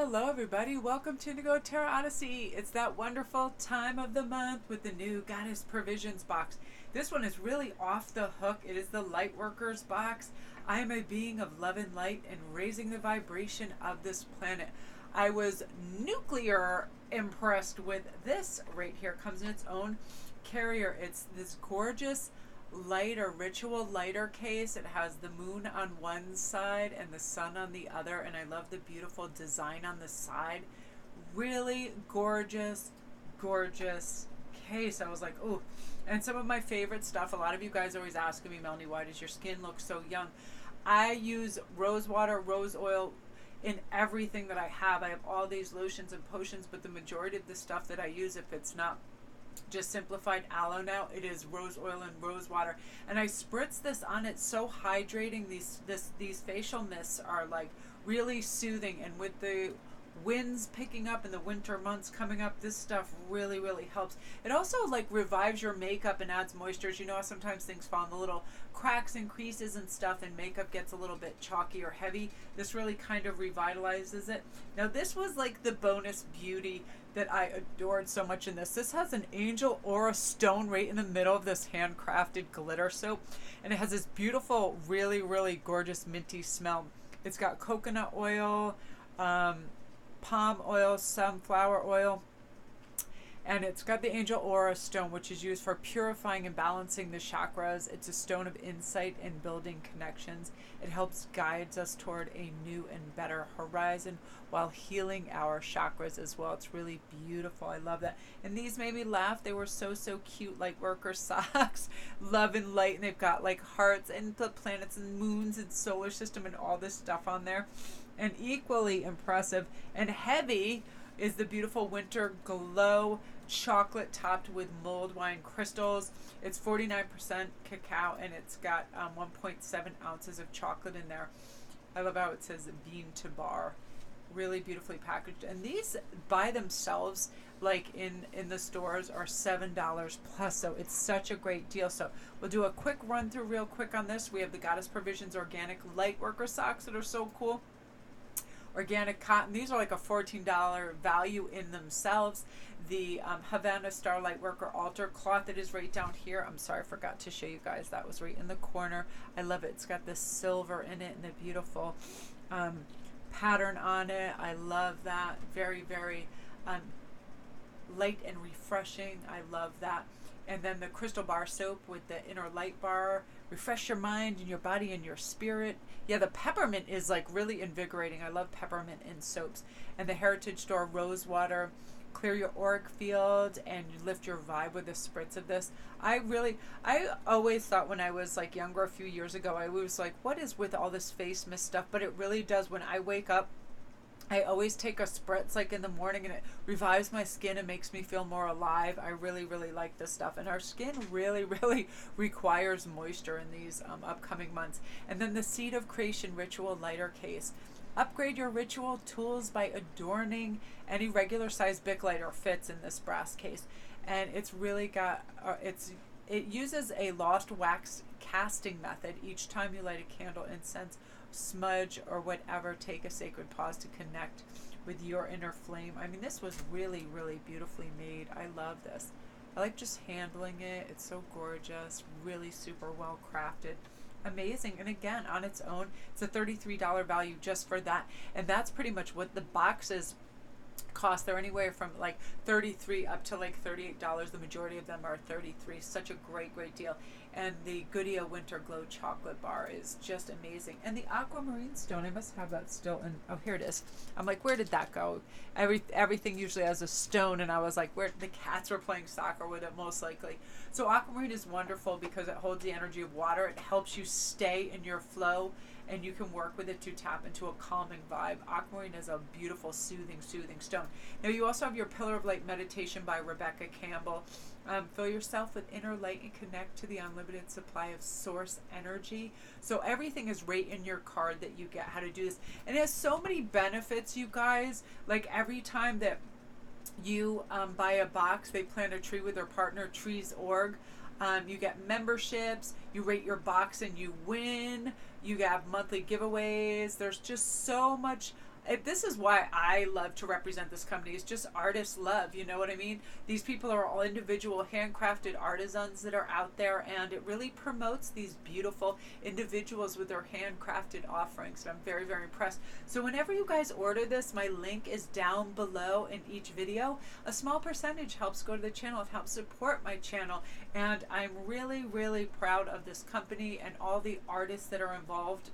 Hello everybody, welcome to Indigo Tarot Odyssey. It's that wonderful time of the month with the new Goddess Provisions box. This one is really off the hook. It is the Lightworkers box. I am a being of love and light and raising the vibration of this planet. I was nuclear impressed with this right here. It comes in its own carrier. It's this gorgeous lighter ritual lighter case. It has the moon on one side and the sun on the other, and I love the beautiful design on the side. Really gorgeous case. I was like, oh. And some of my favorite stuff, a lot of you guys always asking me, Melanie, why does your skin look so young? I use rose water, rose oil in everything that I have. I have all these lotions and potions, but the majority of the stuff that I use, if it's not just simplified aloe now, it is rose oil and rose water, and I spritz this on. It's so hydrating. These facial mists are like really soothing, and with the winds picking up in the winter months coming up, this stuff really helps. It also like revives your makeup and adds moisture. You know how sometimes things fall in the little cracks and creases and stuff, and makeup gets a little bit chalky or heavy. This really kind of revitalizes it. Now this was like the bonus beauty that I adored so much in this. This has an angel aura stone right in the middle of this handcrafted glitter soap, and it has this beautiful, really gorgeous minty smell. It's got coconut oil, palm oil, sunflower oil, and it's got the angel aura stone, which is used for purifying and balancing the chakras. It's a stone of insight and building connections. It helps guides us toward a new and better horizon while healing our chakras as well. It's really beautiful. I love that. And these made me laugh. They were so cute, like worker socks. Love and light, and they've got like hearts and the planets and moons and solar system and all this stuff on there. And equally impressive and heavy is the beautiful Winter Glow chocolate topped with mulled wine crystals. It's 49% cacao, and it's got 1.7 ounces of chocolate in there. I love how it says bean to bar. Really beautifully packaged. And these by themselves, like in the stores, are $7 plus, so it's such a great deal. So we'll do a quick run through real quick on this. We have the Goddess Provisions organic light worker socks that are so cool. Organic cotton. These are like a $14 value in themselves. The Havana Starlight Worker altar cloth that is right down here. I'm sorry, I forgot to show you guys. That was right in the corner. I love it. It's got this silver in it and the beautiful pattern on it. I love that. Very light and refreshing. I love that. And then the crystal bar soap with the inner light bar. Refresh your mind and your body and your spirit. Yeah, the peppermint is like really invigorating. I love peppermint in soaps. And the Heritage Store rose water. Clear your auric field and you lift your vibe with a spritz of this. I always thought when I was like younger a few years ago, I was like, what is with all this face mist stuff? But it really does. When I wake up, I always take a spritz like in the morning, and it revives my skin and makes me feel more alive. I really like this stuff, and our skin really requires moisture in these upcoming months. And then the Seed of Creation Ritual Lighter Case. Upgrade your ritual tools by adorning. Any regular size Bic lighter fits in this brass case, and it's really got it uses a lost wax casting method. Each time you light a candle, incense, smudge, or whatever, take a sacred pause to connect with your inner flame. I mean, this was really beautifully made. I love this. I like just handling it. It's so gorgeous, really super well crafted. Amazing. And again, on its own, it's a $33 value just for that, and that's pretty much what the boxes cost. They're anywhere from like $33 up to like $38. The majority of them are $33. Such a great deal. And the Goodia Winter Glow chocolate bar is just amazing. And the aquamarine stone, I must have that still in, oh, here it is. I'm like, where did that go? Everything usually has a stone, and I was like, where the cats were playing soccer with it most likely. So aquamarine is wonderful because it holds the energy of water. It helps you stay in your flow, and you can work with it to tap into a calming vibe. Aquamarine is a beautiful, soothing stone. Now you also have your Pillar of Light meditation by Rebecca Campbell. Fill yourself with inner light and connect to the unlimited supply of source energy. So everything is right in your card that you get how to do this. And it has so many benefits, you guys. Like every time that you buy a box, they plant a tree with their partner, Trees.org. You get memberships, you rate your box and you win. You have monthly giveaways. There's just so much this is why I love to represent this company. It's just artist love, you know what I mean? These people are all individual handcrafted artisans that are out there, and it really promotes these beautiful individuals with their handcrafted offerings. And I'm very, very impressed. So whenever you guys order this, my link is down below in each video. A small percentage helps go to the channel. It helps support my channel, and I'm really, really proud of this company and all the artists that are involved.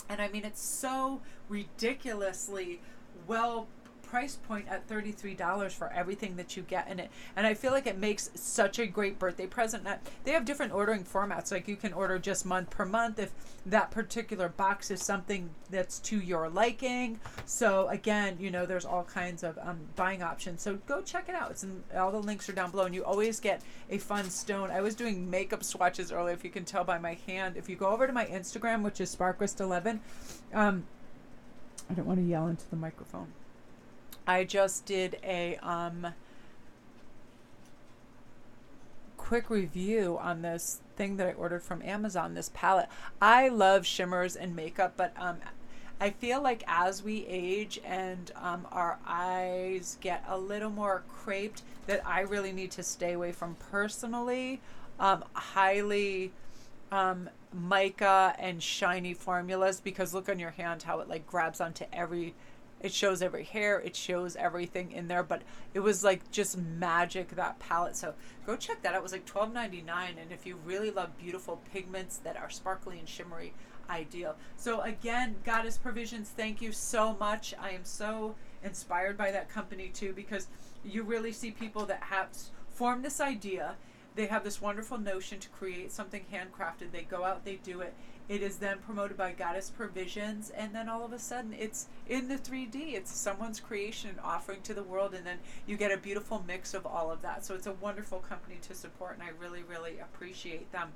And I mean, it's so ridiculously well price point at $33 for everything that you get in it. And I feel like it makes such a great birthday present. They have different ordering formats. Like you can order just month per month if that particular box is something that's to your liking. So again, you know, there's all kinds of buying options. So go check it out. All the links are down below, and you always get a fun stone. I was doing makeup swatches earlier, if you can tell by my hand. If you go over to my Instagram, which is Sparkwist11, I don't want to yell into the microphone. I just did a quick review on this thing that I ordered from Amazon, this palette. I love shimmers and makeup, but I feel like as we age and our eyes get a little more creped, that I really need to stay away from personally highly mica and shiny formulas, because look on your hand how it like grabs onto it shows every hair, it shows everything in there. But it was like just magic, that palette. So go check that out. It was like $12.99, and if you really love beautiful pigments that are sparkly and shimmery, ideal. So again, Goddess Provisions, thank you so much. I am so inspired by that company too, because you really see people that have formed this idea. They have this wonderful notion to create something handcrafted. They go out, they do it. It is then promoted by Goddess Provisions, and then all of a sudden it's in the 3D. It's someone's creation and offering to the world, and then you get a beautiful mix of all of that. So it's a wonderful company to support, and I really, really appreciate them.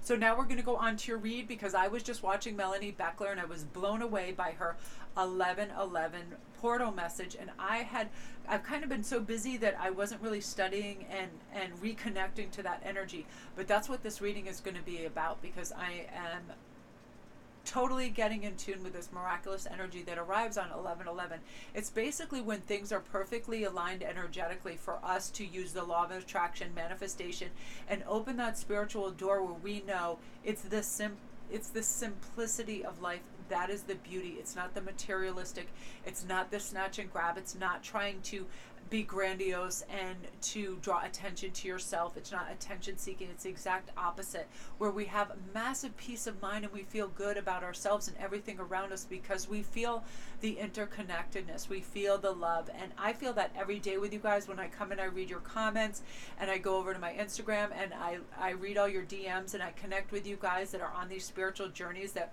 So now we're going to go on to your read, because I was just watching Melanie Beckler and I was blown away by her 1111 portal message, and I've kind of been so busy that I wasn't really studying and reconnecting to that energy. But that's what this reading is going to be about, because I am totally getting in tune with this miraculous energy that arrives on 1111. It's basically when things are perfectly aligned energetically for us to use the law of attraction, manifestation, and open that spiritual door where we know it's the simplicity of life. That is the beauty. It's not the materialistic. It's not the snatch and grab. It's not trying to be grandiose and to draw attention to yourself. It's not attention seeking. It's the exact opposite, where we have massive peace of mind and we feel good about ourselves and everything around us, because we feel the interconnectedness. We feel the love. And I feel that every day with you guys. When I come and I read your comments, and I go over to my Instagram and I read all your DMs, and I connect with you guys that are on these spiritual journeys that,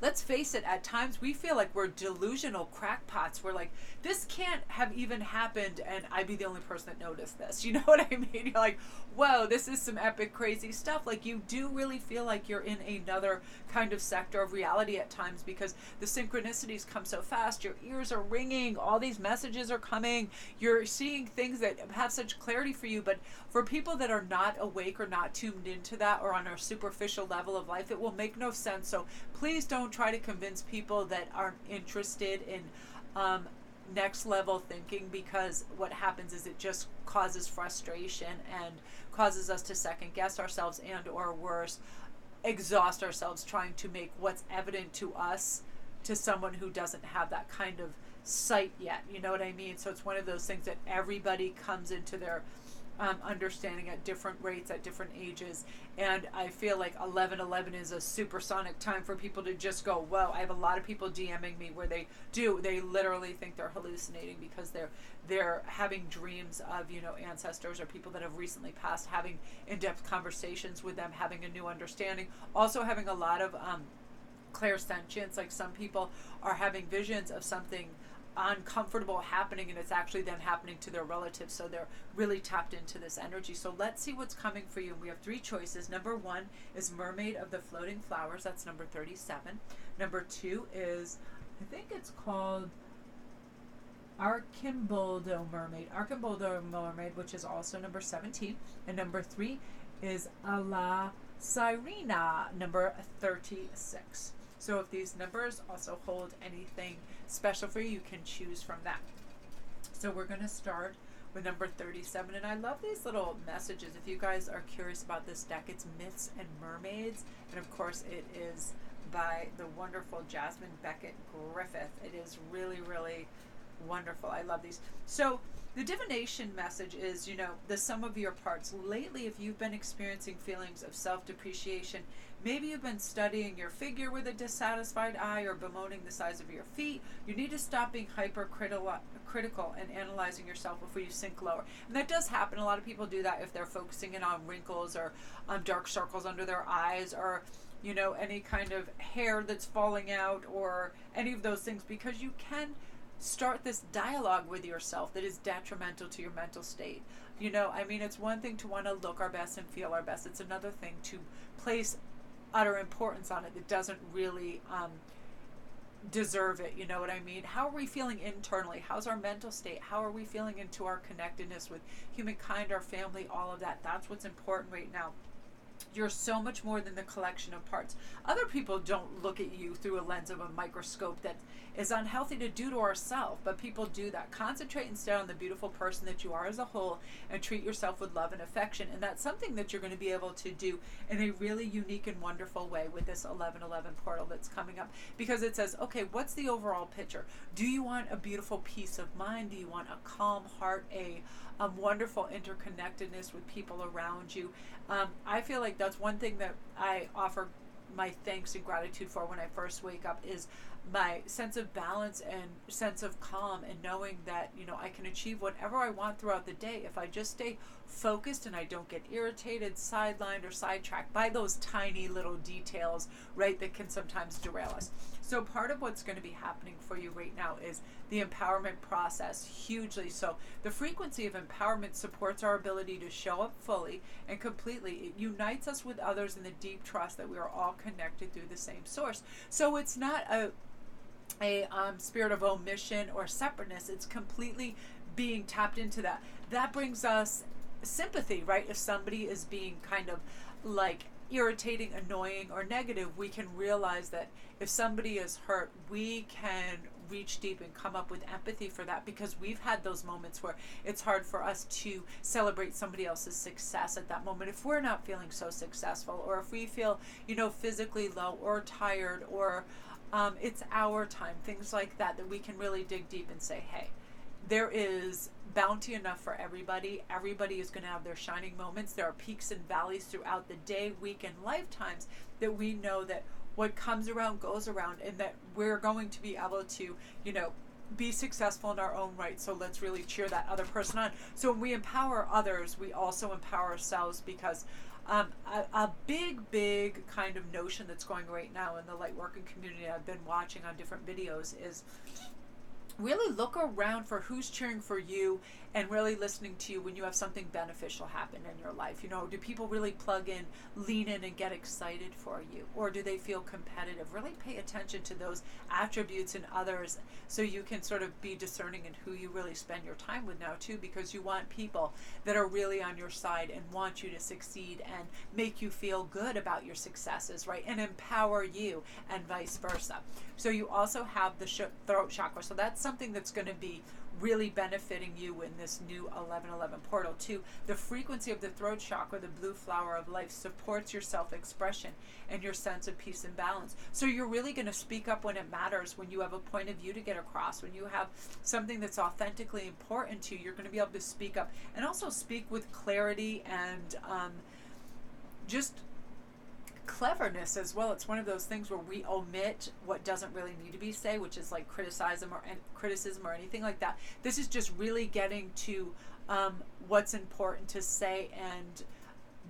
let's face it, at times we feel like we're delusional crackpots. We're like, this can't have even happened and I'd be the only person that noticed this. You know what I mean? You're like, whoa, this is some epic, crazy stuff. Like, you do really feel like you're in another kind of sector of reality at times, because the synchronicities come so fast. Your ears are ringing. All these messages are coming. You're seeing things that have such clarity for you. But for people that are not awake or not tuned into that, or on a superficial level of life, it will make no sense. So please don't try to convince people that aren't interested in next level thinking, because what happens is it just causes frustration and causes us to second guess ourselves, and or worse, exhaust ourselves trying to make what's evident to us to someone who doesn't have that kind of sight yet. You know what I mean? So it's one of those things that everybody comes into their understanding at different rates, at different ages. And I feel like 1111 is a supersonic time for people to just go, whoa. I have a lot of people DMing me where they literally think they're hallucinating, because they're having dreams of, you know, ancestors or people that have recently passed, having in-depth conversations with them, having a new understanding, also having a lot of clairsentience. Like, some people are having visions of something uncomfortable happening, and it's actually then happening to their relatives. So they're really tapped into this energy. So let's see what's coming for you. We have 3 choices. Number 1 is Mermaid of the Floating Flowers. That's number 37. Number 2 is, I think it's called Archimboldo Mermaid, which is also number 17. And number 3 is Ala Sirena, number 36. So if these numbers also hold anything special for you, you can choose from that. So we're going to start with number 37, and I love these little messages. If you guys are curious about this deck, it's Myths and Mermaids, and of course it is by the wonderful Jasmine Beckett Griffith. It is really, really wonderful. I love these. So the divination message is, you know, the sum of your parts. Lately, if you've been experiencing feelings of self-depreciation, maybe you've been studying your figure with a dissatisfied eye or bemoaning the size of your feet, you need to stop being hypercritical and analyzing yourself before you sink lower. And that does happen. A lot of people do that if they're focusing in on wrinkles or dark circles under their eyes, or you know, any kind of hair that's falling out or any of those things, because you can start this dialogue with yourself that is detrimental to your mental state. You know, I mean, it's one thing to want to look our best and feel our best. It's another thing to place utter importance on it that doesn't really deserve it. You know what I mean? How are we feeling internally? How's our mental state? How are we feeling into our connectedness with humankind, our family, all of that? That's what's important right now. You're so much more than the collection of parts. Other people don't look at you through a lens of a microscope. That is unhealthy to do to ourselves, but people do that. Concentrate instead on the beautiful person that you are as a whole, and treat yourself with love and affection. And that's something that you're going to be able to do in a really unique and wonderful way with this 1111 portal that's coming up, because it says, okay, what's the overall picture? Do you want a beautiful peace of mind? Do you want a calm heart, a wonderful interconnectedness with people around you? I feel like that's one thing that I offer my thanks and gratitude for when I first wake up, is my sense of balance and sense of calm, and knowing that, you know, I can achieve whatever I want throughout the day if I just stay focused and I don't get irritated, sidelined, or sidetracked by those tiny little details, right, that can sometimes derail us. So part of what's going to be happening for you right now is the empowerment process, hugely so. The frequency of empowerment supports our ability to show up fully and completely. It unites us with others in the deep trust that we are all connected through the same source. So it's not a spirit of omission or separateness. It's completely being tapped into that. That brings us sympathy, right? If somebody is being kind of like irritating, annoying, or negative, we can realize that if somebody is hurt, we can reach deep and come up with empathy for that, because we've had those moments where it's hard for us to celebrate somebody else's success at that moment if we're not feeling so successful, or if we feel, you know, physically low or tired, or it's our time, things like that, that we can really dig deep and say, hey, there is bounty enough for everybody. Everybody is going to have their shining moments. There are peaks and valleys throughout the day, week, and lifetimes, that we know that what comes around goes around, and that we're going to be able to, you know, be successful in our own right. So let's really cheer that other person on. So when we empower others, we also empower ourselves, because a big kind of notion that's going right now in the light working community I've been watching on different videos is really look around for who's cheering for you and really listening to you when you have something beneficial happen in your life. You know, do people really plug in, lean in, and get excited for you? Or do they feel competitive? Really pay attention to those attributes in others, so you can sort of be discerning in who you really spend your time with now too, because you want people that are really on your side and want you to succeed and make you feel good about your successes, right? And empower you, and vice versa. So you also have the throat chakra. So that's something that's going to be really benefiting you in this new 1111 portal too. The frequency of the throat chakra, the blue flower of life, supports your self-expression and your sense of peace and balance. So you're really going to speak up when it matters, when you have a point of view to get across, when you have something that's authentically important to you, you're going to be able to speak up, and also speak with clarity and just cleverness as well. It's one of those things where we omit what doesn't really need to be said, which is like criticism or anything like that. This is just really getting to what's important to say and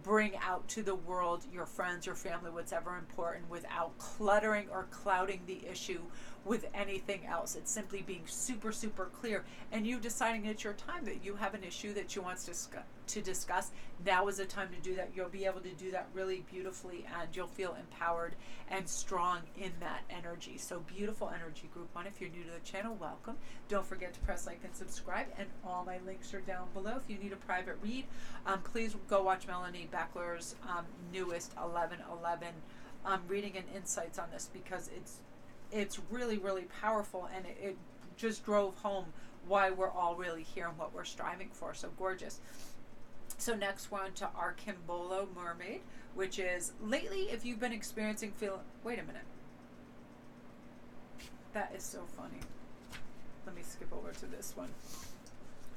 bring out to the world, your friends, your family, what's ever important, without cluttering or clouding the issue with anything else. It's simply being super clear, and you deciding it's your time, that you have an issue that you want to discuss. Now is the time to do that. You'll be able to do that really beautifully, and you'll feel empowered and strong in that energy. So beautiful energy, group one. If you're new to the channel, welcome. Don't forget to press like and subscribe, and all my links are down below. If you need a private read, please go watch Melanie Beckler's newest 1111 reading and insights on this, because it's really, really powerful, and it just drove home why we're all really here and what we're striving for. So gorgeous. So next we're on to our Kimbolo Mermaid, which is, lately, if you've been experiencing wait a minute. That is so funny. Let me skip over to this one.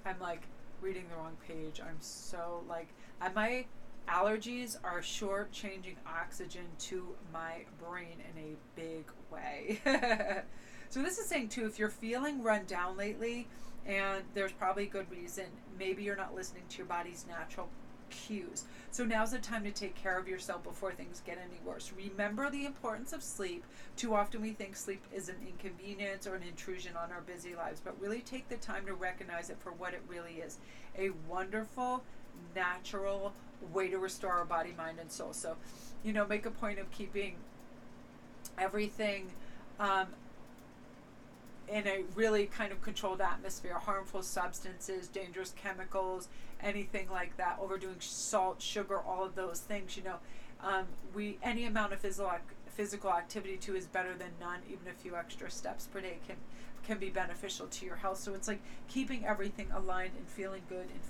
I'm like reading the wrong page. I'm so like, my allergies are short-changing oxygen to my brain in a big way. So this is saying too, if you're feeling run down lately, and there's probably good reason, maybe you're not listening to your body's natural cues. So now's the time to take care of yourself before things get any worse. Remember the importance of sleep. Too often we think sleep is an inconvenience or an intrusion on our busy lives, but really take the time to recognize it for what it really is. A wonderful, natural way to restore our body, mind, and soul. So, make a point of keeping everything in a really kind of controlled atmosphere. Harmful substances, dangerous chemicals, anything like that, overdoing salt, sugar, all of those things, any amount of physical activity too is better than none. Even a few extra steps per day can be beneficial to your health. So it's like keeping everything aligned and feeling good and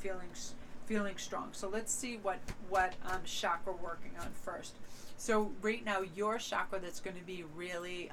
feeling strong. So let's see what chakra we're working on first. So right now, your chakra that's going to be really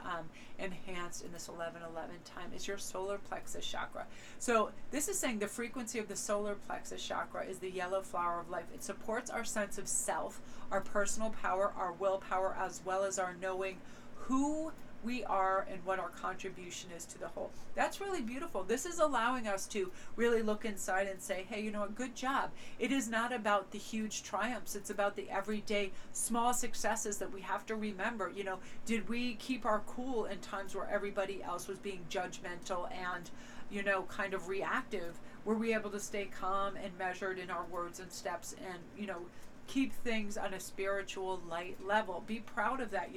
enhanced in this 11-11 time is your solar plexus chakra. So this is saying the frequency of the solar plexus chakra is the yellow flower of life. It supports our sense of self, our personal power, our willpower, as well as our knowing who we are and what our contribution is to the whole. That's really beautiful. This is allowing us to really look inside and say, hey, good job. It is not about the huge triumphs. It's about the everyday small successes that we have to remember. Did we keep our cool in times where everybody else was being judgmental and, kind of reactive? Were we able to stay calm and measured in our words and steps and, keep things on a spiritual light level? Be proud of that,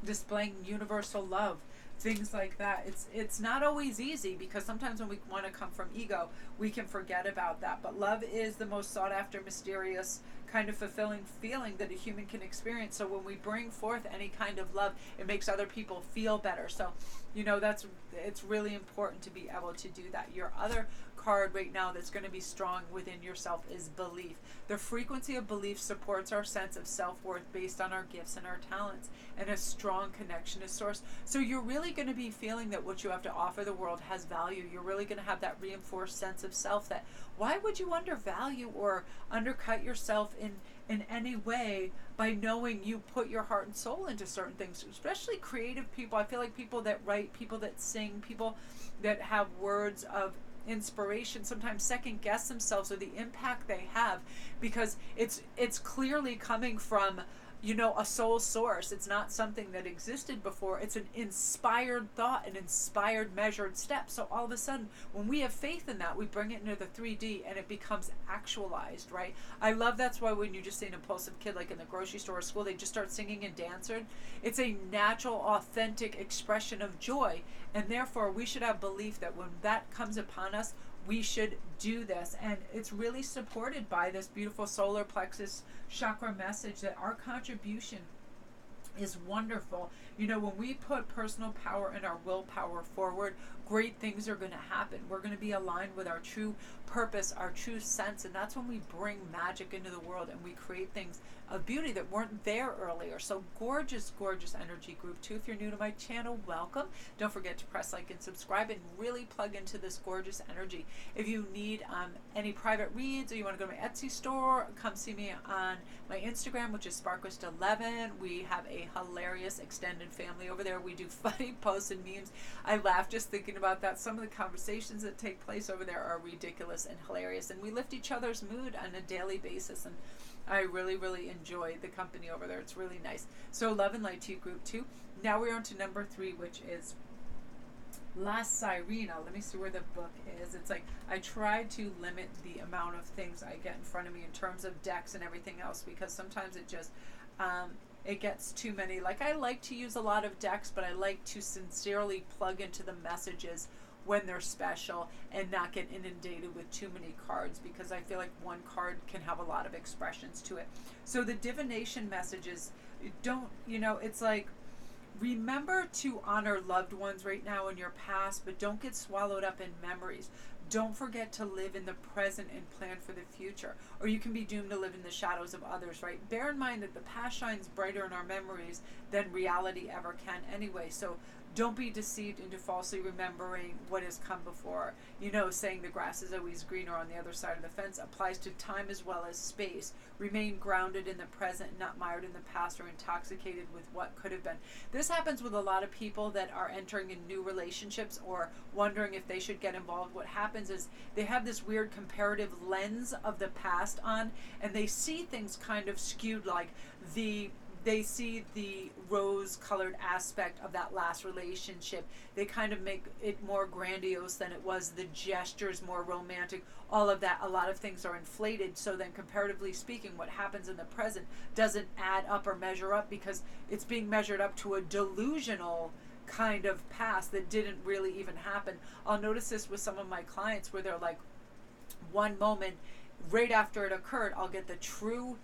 displaying universal love, things like that. It's not always easy, because sometimes when we want to come from ego, we can forget about that. But love is the most sought after, mysterious, kind of fulfilling feeling that a human can experience. So when we bring forth any kind of love, it makes other people feel better. So, it's really important to be able to do that. Your other card right now that's going to be strong within yourself is belief. The frequency of belief supports our sense of self-worth based on our gifts and our talents, and a strong connection to source. So you're really going to be feeling that what you have to offer the world has value. You're really going to have that reinforced sense of self, that why would you undervalue or undercut yourself in any way by knowing you put your heart and soul into certain things, especially creative people. I feel like people that write, people that sing, people that have words of inspiration sometimes second guess themselves or the impact they have, because it's clearly coming from a soul source. It's not something that existed before. It's an inspired thought, an inspired measured step. So all of a sudden, when we have faith in that, we bring it into the 3D and it becomes actualized, right? I love that's why when you just see an impulsive kid, like in the grocery store or school, they just start singing and dancing. It's a natural, authentic expression of joy. And therefore, we should have belief that when that comes upon us, we should do this. And it's really supported by this beautiful solar plexus chakra message that our contribution is wonderful. When we put personal power and our willpower forward, great things are going to happen. We're going to be aligned with our true purpose, our true sense, and that's when we bring magic into the world and we create things of beauty that weren't there earlier. So gorgeous, gorgeous energy, group 2. If you're new to my channel, welcome. Don't forget to press like and subscribe and really plug into this gorgeous energy. If you need any private reads, or you want to go to my Etsy store, come see me on my Instagram, which is Sparkwist11. We have a hilarious extended family over there. We do funny posts and memes. I laugh just thinking about that. Some of the conversations that take place over there are ridiculous and hilarious, and we lift each other's mood on a daily basis, and I really, really enjoy the company over there. It's really nice. So love and light to you, group 2. Now we're on to number 3, which is La Sirena. Let me see where the book is. It's like I try to limit the amount of things I get in front of me in terms of decks and everything else, because sometimes it just it gets too many. Like, I like to use a lot of decks, but I like to sincerely plug into the messages when they're special, and not get inundated with too many cards, because I feel like one card can have a lot of expressions to it. So the divination messages, don't, it's like, remember to honor loved ones right now in your past, but don't get swallowed up in memories. Don't forget to live in the present and plan for the future, or you can be doomed to live in the shadows of others, right? Bear in mind that the past shines brighter in our memories than reality ever can anyway. So don't be deceived into falsely remembering what has come before. Saying the grass is always greener on the other side of the fence applies to time as well as space. Remain grounded in the present, not mired in the past or intoxicated with what could have been. This happens with a lot of people that are entering in new relationships or wondering if they should get involved. What happens is they have this weird comparative lens of the past on, and they see things kind of skewed, like they see the rose-colored aspect of that last relationship. They kind of make it more grandiose than it was, the gestures more romantic, all of that. A lot of things are inflated, so then comparatively speaking, what happens in the present doesn't add up or measure up, because it's being measured up to a delusional kind of past that didn't really even happen. I'll notice this with some of my clients where they're like, one moment, right after it occurred, I'll get the true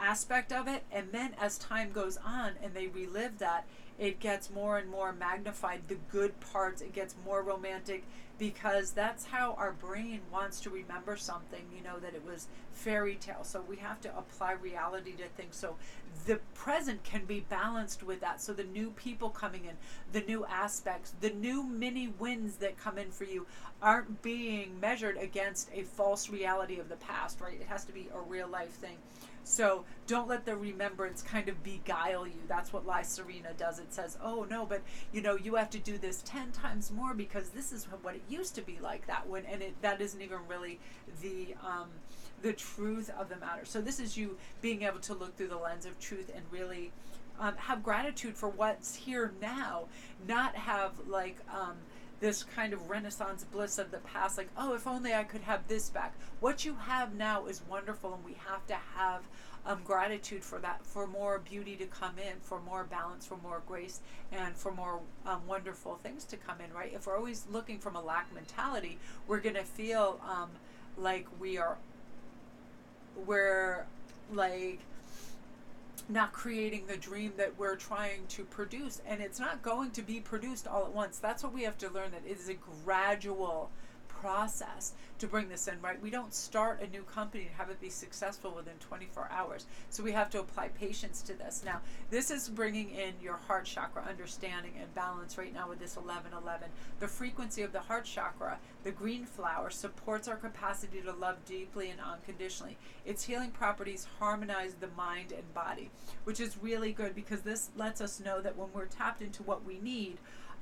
aspect of it, and then as time goes on and they relive that, it gets more and more magnified, the good parts, it gets more romantic, because that's how our brain wants to remember something, that it was fairy tale. So we have to apply reality to things, so the present can be balanced with that. So the new people coming in, the new aspects, the new mini wins that come in for you aren't being measured against a false reality of the past, right? It has to be a real life thing. So don't let the remembrance kind of beguile you. That's what La Serena does. It says, oh no, but you have to do this 10 times more because this is what it used to be like that when, and that isn't even really the truth of the matter. So this is you being able to look through the lens of truth and really have gratitude for what's here now, not have like this kind of Renaissance bliss of the past, like, oh, if only I could have this back. What you have now is wonderful, and we have to have gratitude for that, for more beauty to come in, for more balance, for more grace, and for more wonderful things to come in, right? If we're always looking from a lack mentality, we're going to feel like we're like not creating the dream that we're trying to produce, and it's not going to be produced all at once. That's what we have to learn, that it is a gradual process to bring this in, right? We don't start a new company and have it be successful within 24 hours. So we have to apply patience to this. Now, this is bringing in your heart chakra understanding and balance right now with this 1111. The frequency of the heart chakra, the green flower, supports our capacity to love deeply and unconditionally. Its healing properties harmonize the mind and body, which is really good, because this lets us know that when we're tapped into what we need,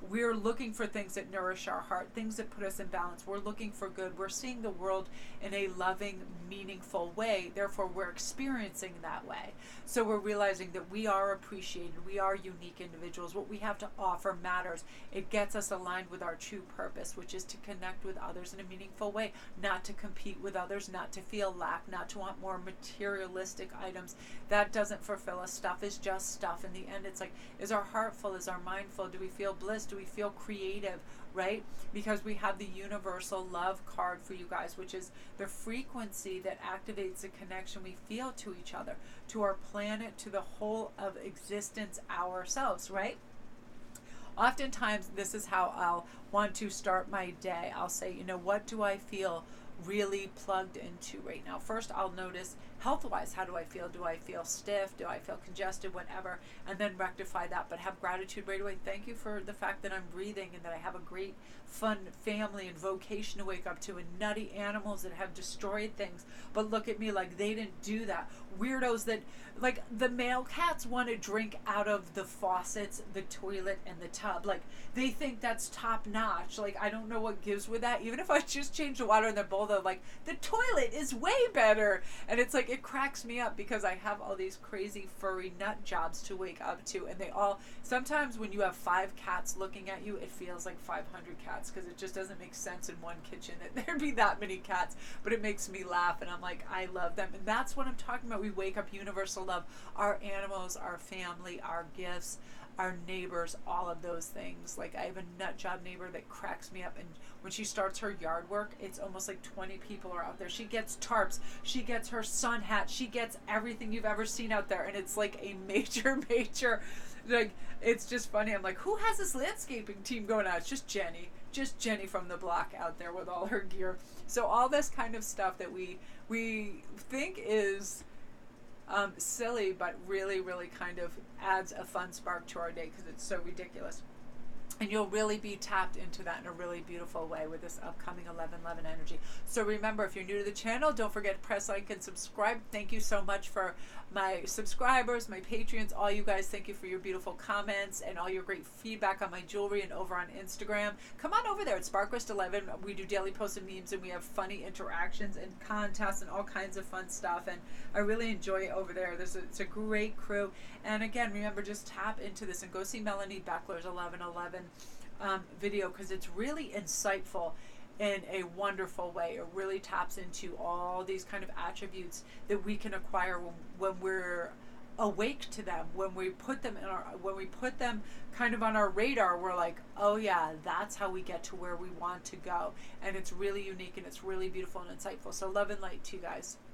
we're looking for things that nourish our heart, things that put us in balance. We're looking for good. We're seeing the world in a loving, meaningful way. Therefore, we're experiencing that way. So we're realizing that we are appreciated. We are unique individuals. What we have to offer matters. It gets us aligned with our true purpose, which is to connect with others in a meaningful way, not to compete with others, not to feel lack, not to want more materialistic items. That doesn't fulfill us. Stuff is just stuff. In the end, it's like, is our heart full? Is our mind full? Do we feel bliss? Do we feel creative, right? Because we have the universal love card for you guys, which is the frequency that activates the connection we feel to each other, to our planet, to the whole of existence, ourselves, right? Oftentimes, this is how I'll want to start my day. I'll say, what do I feel really plugged into right now? First, I'll notice health-wise, how do I feel? Do I feel stiff? Do I feel congested? Whatever. And then rectify that, but have gratitude right away. Thank you for the fact that I'm breathing and that I have a great, fun family and vocation to wake up to, and nutty animals that have destroyed things. But look at me, like they didn't do that. Weirdos that, like the male cats want to drink out of the faucets, the toilet, and the tub. Like they think that's top notch. Like I don't know what gives with that. Even if I just change the water in their bowl, they're like, the toilet is way better. And it's like, it cracks me up because I have all these crazy furry nut jobs to wake up to, and they all, sometimes when you have 5 cats looking at you, it feels like 500 cats, because it just doesn't make sense in one kitchen that there'd be that many cats, but it makes me laugh, and I'm like, I love them. And that's what I'm talking about. We wake up universal love, our animals, our family, our gifts, our neighbors, all of those things. Like I have a nut job neighbor that cracks me up, and when she starts her yard work, it's almost like 20 people are out there. She gets tarps, she gets her sun hat, she gets everything you've ever seen out there, and it's like a major like, it's just funny. I'm like, who has this landscaping team going on? It's just Jenny from the block out there with all her gear. So all this kind of stuff that we think is silly, but really kind of adds a fun spark to our day because it's so ridiculous. And you'll really be tapped into that in a really beautiful way with this upcoming 11/11 energy. So remember, if you're new to the channel, don't forget to press like and subscribe. Thank you so much for my subscribers, my Patreons, all you guys. Thank you for your beautiful comments and all your great feedback on my jewelry and over on Instagram. Come on over there at SparkWest11. We do daily posts and memes, and we have funny interactions and contests and all kinds of fun stuff. And I really enjoy it over there. It's a great crew. And again, remember, just tap into this and go see Melanie Beckler's 11/11 video, because it's really insightful in a wonderful way. It really taps into all these kind of attributes that we can acquire when we're awake to them, when we put them kind of on our radar. We're like, oh yeah, that's how we get to where we want to go. And it's really unique, and it's really beautiful and insightful. So love and light to you guys.